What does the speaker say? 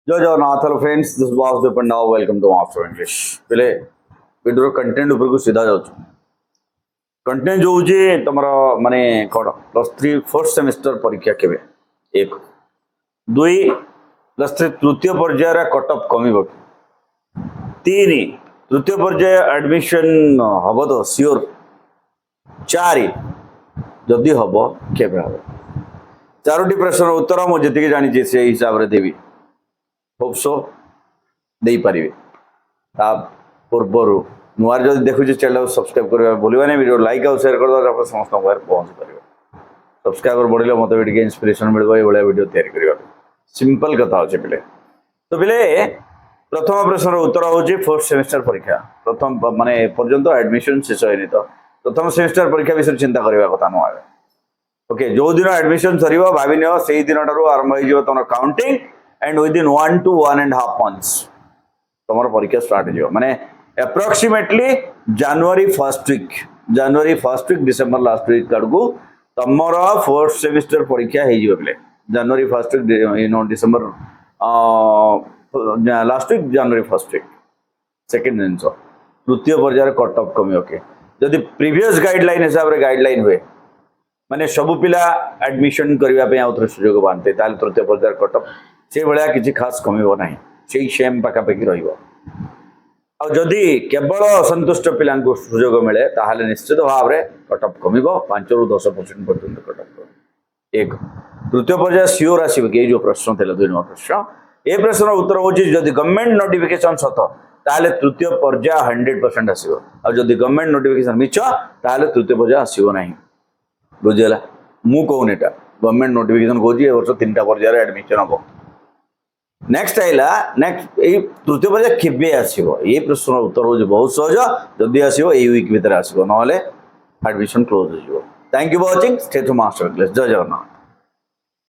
जय Jagannath hello friends this Vasudev Panda welcome to master English पहले video content ऊपर को सीधा जाऊँ कंटेंट जो हूँ तुम माने कौन +3 फोर्थ सेमिस्टर परीक्षा केवे एक दुई +3 तृतीय पर्यायर कट ऑफ कम तीन तृतीय पर्याय एडमिशन हम तो सियोर 4 जदि हम केवे हम 4टी प्रश्न उत्तर मुझे जानी से हिसाब से देवी होप सो दे पारे पूर्वर नुआ जब देखुचे चैनल सब्सक्राइब करवा भूलवा नहीं वीडियो लाइक और शेयर कर समस्त पहुँच पार सब्सक्राइबर बढ़े मत भी इंस्पिरेशन मिल ये वीडियो तैयारी सिंपल कथा अच्छे पे तो पे प्रथम प्रश्न उत्तर हूँ फोर्थ सेमिस्टर परीक्षा प्रथम माने पर्यंत एडमिशन शेष होनी तो प्रथम सेमिस्टर परीक्षा विषय चिंता करवा कथा नुआ ओके जो दिन एडमिशन सर भाव से दिन आरंभ हो तुम counting and within 1 to 1.5 months तुम परीक्षा स्टार्ट हो माने अप्रोक्सीमेटली जनवरी first week December last week आड़क तुम फोर्थ सेमिस्टर परीक्षा हो जनवरी first week December last week जनवरी फर्स्ट वीक सेकेंड जिन तृतीय पर्यायर कट ऑफ कमी ओके जदि प्रीवियस गाइडलाइन हिसाब से गाइडलाइन हुए माने सबु पिला एडमिशन करने आउ थे सुजोग पाते तृतीय पर्यायर कट ऑफ से भाया किसी खास कमिब ना से सेम पखापाखि रही केवल असंतुष्ट पिला सुजोग मिले ताहले निश्चित भाव में कट ऑफ कमिब 5 ରୁ 10% पर्यंत कट ऑफ एक तृतीय पर्याय सियोर आसो कि जो प्रश्न थे 2 नंबर प्रश्न ये प्रश्न उत्तर हूँ जदि गवर्नमेंट नोटिफिकेशन सत ताहले तृतीय पर्याय 100% आसो आदि गवर्नमेंट नोटिफिकेशन मिछ ताहले तृतीय पर्याय आसो ना बुझीगला मु कहूनी एटा गवर्नमेंट नोटिफिकेशन कहूँ ए वर्ष 3टा पर्यायर एडमिशन हम नेक्स्ट आइला नेक्स्ट ये तृतीय पर्याय केबे आसीबो ये प्रश्न उत्तर हो बहुत सहज जदि आसीबो ए वीक भीतर आसीबो नहले एडमिशन क्लोज हो जिवो thank you for watching stay to master English जय जगन्नाथ।